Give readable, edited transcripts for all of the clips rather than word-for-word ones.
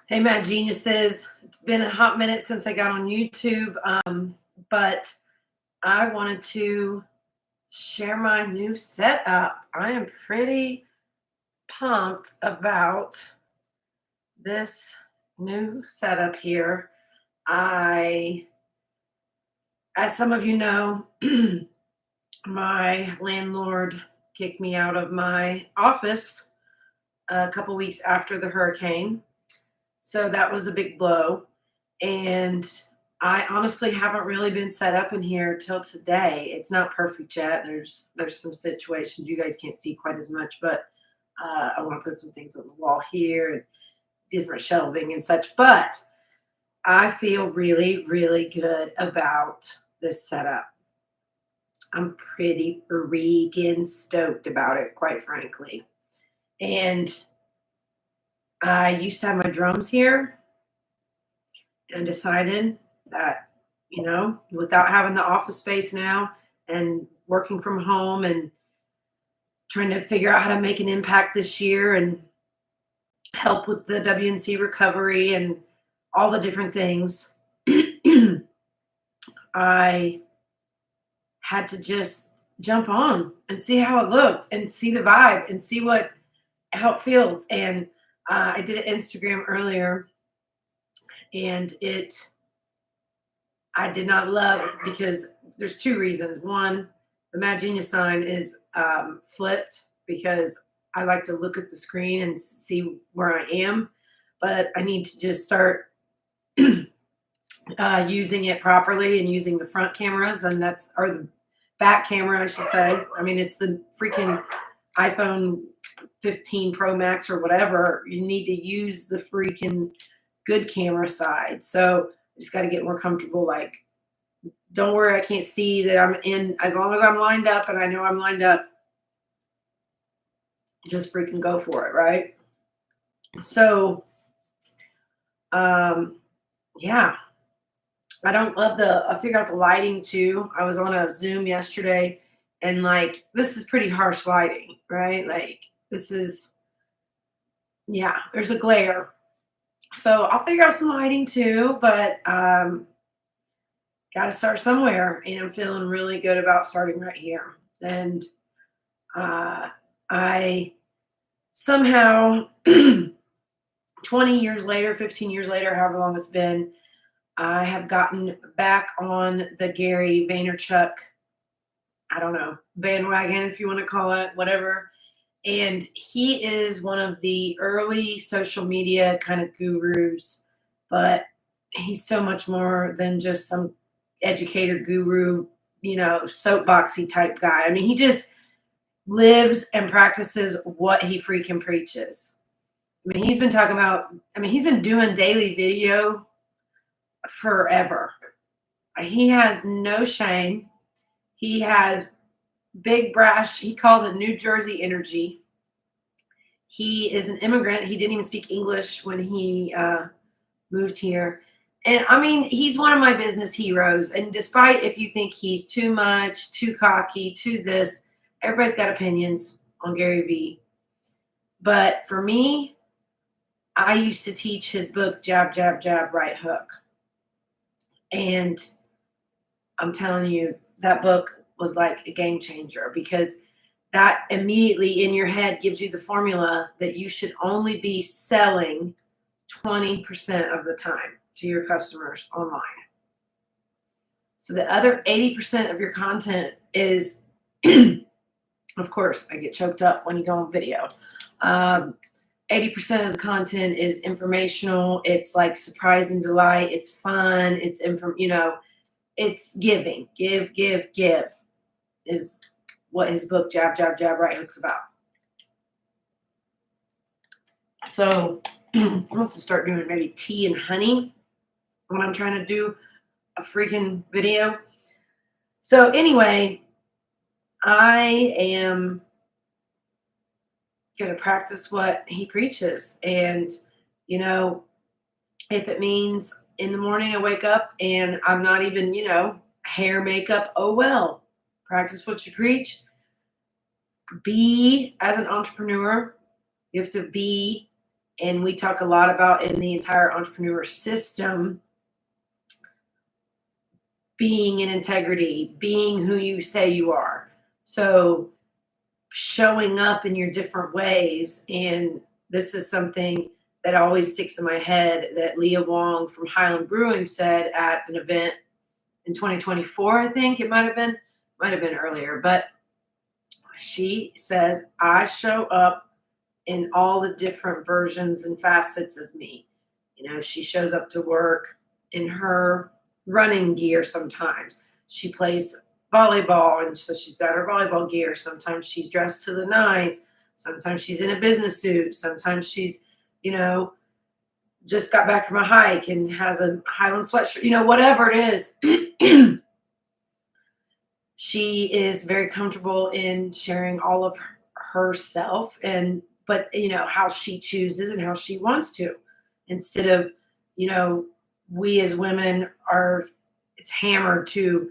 Hey, Mad Geniuses. It's been a hot minute since I got on YouTube, but I wanted to share my new setup. I am pretty pumped about this new setup here. I, as some of you know, my landlord kicked me out of my office a couple weeks after the hurricane. So that was a big blow. And I honestly haven't really been set up in here till today. It's not perfect yet. There's some situations you guys can't see quite as much, but I want to put some things on the wall here and different shelving and such. But I feel really, really good about this setup. I'm pretty freaking stoked about it, quite frankly. And I used to have my drums here and decided that, without having the office space now and working from home and trying to figure out how to make an impact this year and help with the WNC recovery and all the different things, I had to just jump on and see how it looked and see the vibe and see how it feels. And I did an Instagram earlier, and I did not love it because there's two reasons. One, the Mad Genius sign is flipped because I like to look at the screen and see where I am, but I need to just start using it properly and using the front cameras, or the back camera, I should say. I mean, it's the freaking iPhone 15 Pro Max or whatever. You need to use the freaking good camera side. So I just got to get more comfortable. Like, don't worry, I can't see that I'm in. As long as I'm lined up and I know I'm lined up, just freaking go for it, right? So, yeah. I figured out the lighting too. I was on a Zoom yesterday, and like, this is pretty harsh lighting, right? Like, there's a glare. So I'll figure out some lighting too, but got to start somewhere, and I'm feeling really good about starting right here. And I somehow 20 years later, 15 years later, however long it's been, I have gotten back on the Gary Vaynerchuk, I don't know, bandwagon, if you want to call it, whatever. And he is one of the early social media kind of gurus, but he's so much more than just some educator guru, soapboxy type guy. I mean, he just lives and practices what he freaking preaches. I mean, he's been doing daily video forever. He has no shame. He has big brash. He calls it New Jersey energy. He is an immigrant. He didn't even speak English when he moved here. And I mean, he's one of my business heroes. And despite if you think he's too much, too cocky, too this, everybody's got opinions on Gary Vee. But for me, I used to teach his book, Jab, Jab, Jab, Right Hook. And I'm telling you, that book was like a game changer, because that immediately in your head gives you the formula that you should only be selling 20% of the time to your customers online. So the other 80% of your content is, of course, I get choked up when you go on video. 80% of the content is informational. It's like surprise and delight. It's fun. It's it's giving. Give is what his book, Jab, Jab, Jab, Right Hook's about. So I'm going to start doing maybe tea and honey when I'm trying to do a freaking video. So anyway, I am going to practice what he preaches. And, if it means in the morning I wake up and I'm not even, hair, makeup, oh well. Practice what you preach. As an entrepreneur, you have to be And we talk a lot about in the entire entrepreneur system being in integrity, being who you say you are. So showing up in your different ways. And this is something that always sticks in my head that Leah Wong from Highland Brewing said at an event in 2024, I think it might have been earlier, but she says, I show up in all the different versions and facets of me. She shows up to work in her running gear sometimes. She plays volleyball, and so she's got her volleyball gear. Sometimes she's dressed to the nines. Sometimes she's in a business suit. Sometimes she's, just got back from a hike and has a Highland sweatshirt, whatever it is. She is very comfortable in sharing all of herself but how she chooses and how she wants to, instead of, we as women it's hammered to,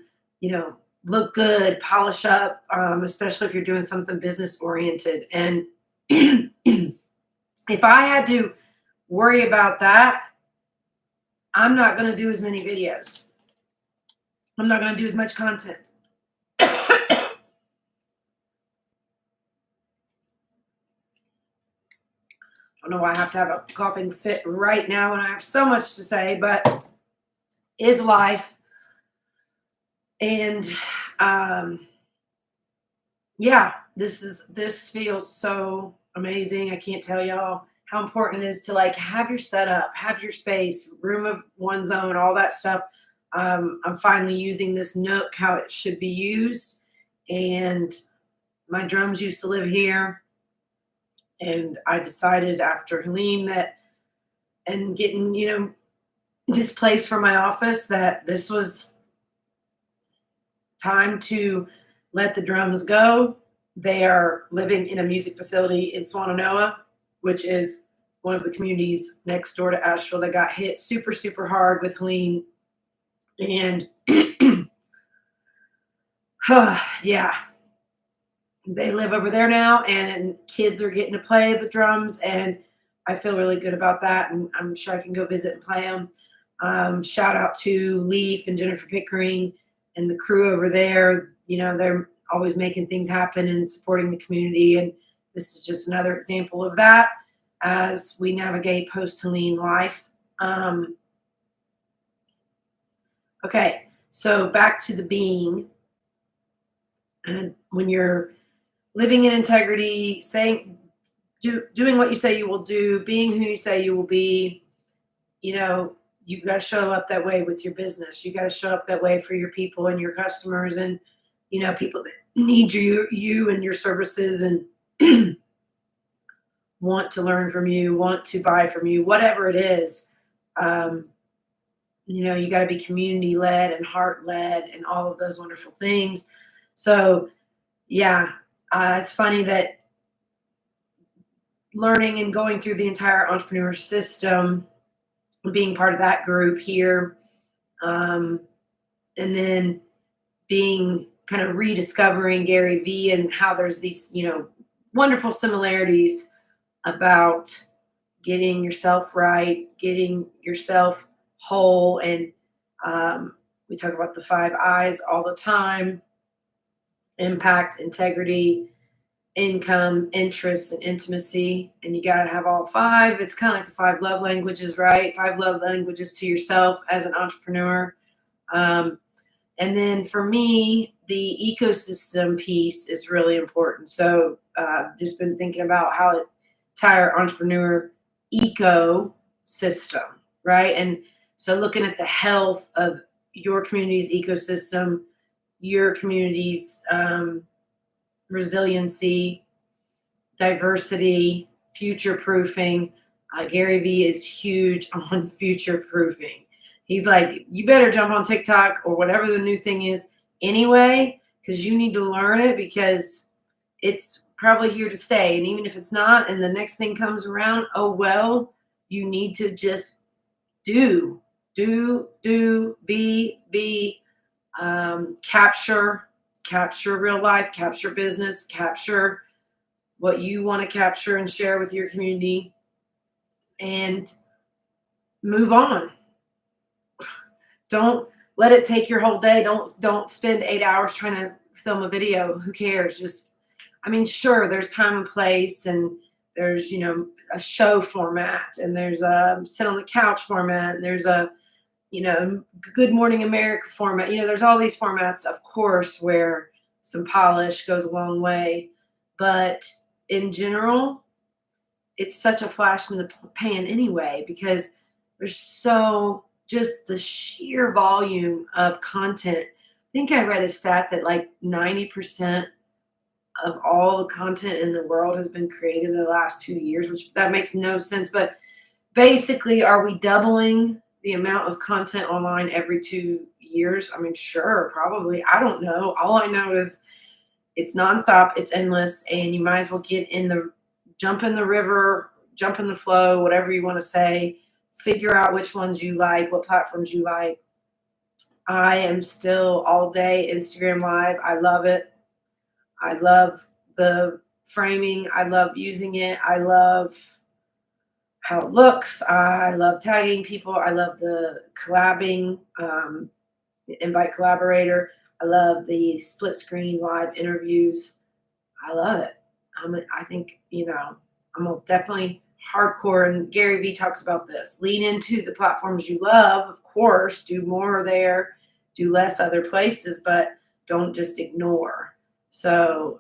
look good, polish up, especially if you're doing something business oriented. And if I had to worry about that, I'm not going to do as many videos. I'm not going to do as much content. I don't know why I have to have a coughing fit right now when I have so much to say, but is life. And this feels so amazing. I can't tell y'all how important it is to have your setup, have your space, room of one's own, all that stuff. I'm finally using this nook how it should be used. And my drums used to live here. And I decided after Helene and getting, displaced from my office, that this was time to let the drums go. They are living in a music facility in Swannanoa, which is one of the communities next door to Asheville that got hit super, super hard with Helene. And yeah, they live over there now, and kids are getting to play the drums, and I feel really good about that. And I'm sure I can go visit and play them. Shout out to Leaf and Jennifer Pickering and the crew over there. They're always making things happen and supporting the community. And this is just another example of that as we navigate post-Helene life. Okay, so back to the being. And when you're living in integrity, doing what you say you will do, being who you say you will be, you've got to show up that way with your business. You got to show up that way for your people and your customers, and people that need you and your services, and want to learn from you, want to buy from you, whatever it is. You got to be community led and heart led and all of those wonderful things. So yeah, it's funny that learning and going through the entire entrepreneur system, being part of that group here, and then being kind of rediscovering Gary Vee and how there's these, wonderful similarities about getting yourself right, getting yourself whole. And we talk about the 5 I's all the time: impact, integrity, income, interest, and intimacy. And you got to have all 5. It's kind of like the 5 love languages, right? 5 love languages to yourself as an entrepreneur. And then for me, the ecosystem piece is really important. So just been thinking about how entire entrepreneur ecosystem, right? And so looking at the health of your community's ecosystem, your community's resiliency, diversity, future proofing. Gary Vee is huge on future proofing. He's like, you better jump on TikTok or whatever the new thing is anyway, because you need to learn it, because it's probably here to stay. And even if it's not, and the next thing comes around, oh, well, you need to just do, be, capture real life, capture business, capture what you want to capture and share with your community. and move on. Don't let it take your whole day. Don't spend 8 hours trying to film a video. Who cares? Just, I mean, sure, there's time and place, and there's, a show format, and there's a sit on the couch format, and there's a, Good Morning America format. There's all these formats, of course, where some polish goes a long way. But in general, it's such a flash in the pan anyway, because there's just the sheer volume of content. I think I read a stat that like 90% of all the content in the world has been created in the last 2 years, which that makes no sense. But basically, are we doubling the amount of content online every 2 years? I mean, sure, probably. I don't know. All I know is it's nonstop, it's endless, and you might as well jump in the river, jump in the flow, whatever you want to say. Figure out which ones you like, what platforms you like. I am still all day Instagram Live. I love it. I love the framing. I love using it. I love how it looks. I love tagging people. I love the collabing, invite collaborator. I love the split screen live interviews. I love it. I think, I'm definitely hardcore, and Gary Vee talks about this. Lean into the platforms you love, of course, do more there, do less other places, but don't just ignore. So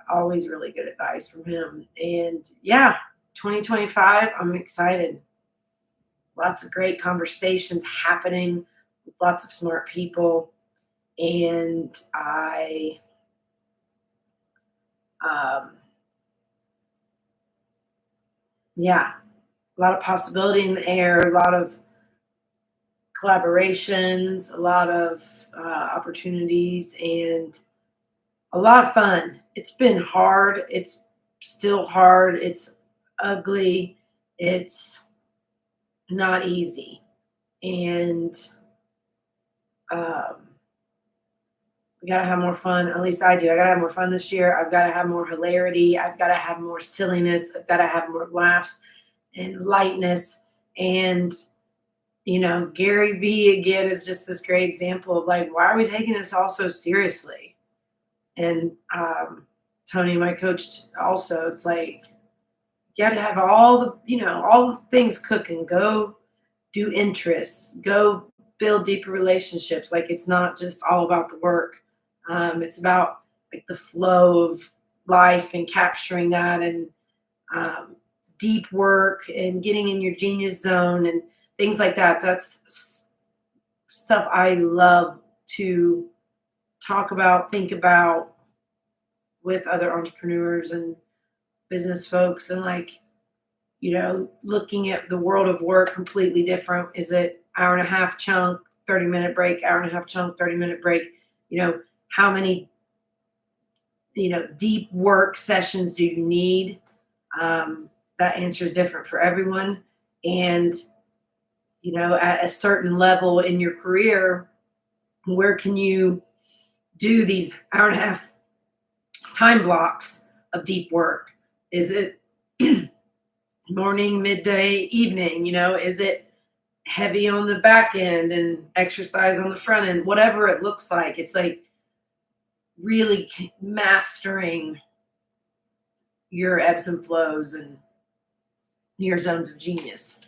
always really good advice from him. And yeah, 2025, I'm excited. Lots of great conversations happening with lots of smart people. And yeah, a lot of possibility in the air, a lot of collaborations, a lot of opportunities, and a lot of fun. It's been hard. It's still hard. It's ugly. It's not easy. And we got to have more fun. At least I do. I got to have more fun this year. I've got to have more hilarity. I've got to have more silliness. I've got to have more laughs and lightness. And, Gary Vee again is just this great example of like, why are we taking this all so seriously? And Tony, my coach, also, it's like, you got to have all the things cooking. Go do interests. Go build deeper relationships. Like, it's not just all about the work. It's about like the flow of life and capturing that, and deep work and getting in your genius zone and things like that. That's stuff I love to talk about, think about with other entrepreneurs and business folks, and like, looking at the world of work completely different. Is it hour and a half chunk, 30-minute break, hour and a half chunk, 30-minute break? How many, deep work sessions do you need? That answer is different for everyone. And, at a certain level in your career, where can you do these hour and a half time blocks of deep work? Is it morning, midday, evening? Is it heavy on the back end and exercise on the front end? Whatever it looks like, it's like really mastering your ebbs and flows and your zones of genius.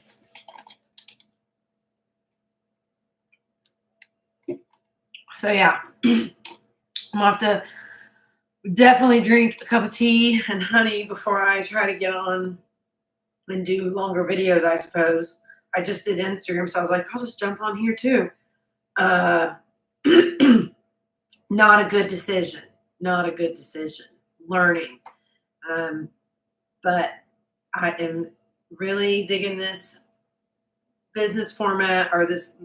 So yeah, I'm gonna have to definitely drink a cup of tea and honey before I try to get on and do longer videos, I suppose. I just did Instagram, so I was like, I'll just jump on here too. Not a good decision. Not a good decision. Learning. But I am really digging this business format, or this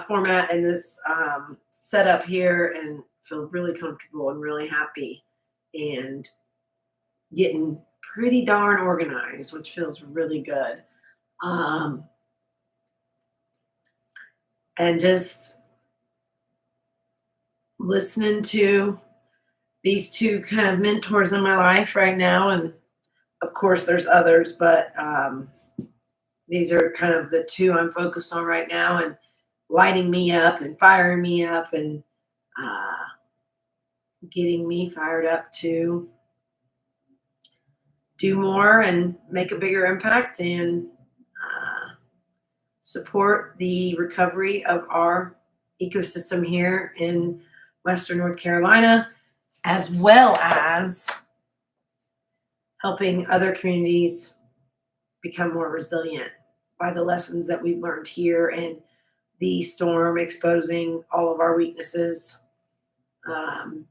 format and this setup here, and feel really comfortable and really happy and getting pretty darn organized, which feels really good. And just listening to these two kind of mentors in my life right now, and Of course, there's others, but these are kind of the two I'm focused on right now, and lighting me up and firing me up, and uh, getting me fired up to do more and make a bigger impact, and support the recovery of our ecosystem here in Western North Carolina, as well as helping other communities become more resilient by the lessons that we've learned here, and the storm exposing all of our weaknesses, um,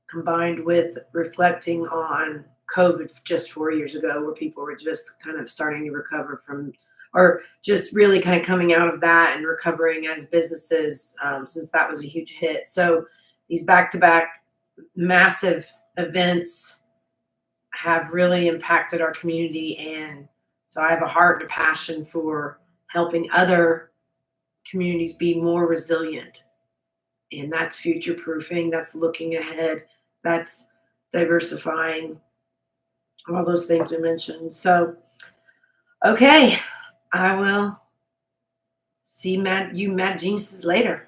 combined with reflecting on COVID just 4 years ago, where people were just kind of starting to recover from, or just really kind of coming out of that and recovering as businesses, since that was a huge hit. So these back to back massive events have really impacted our community. And so I have a heart and a passion for helping other communities be more resilient. And that's future proofing, that's looking ahead, that's diversifying, all those things we mentioned. So, okay, I will see you mad geniuses later.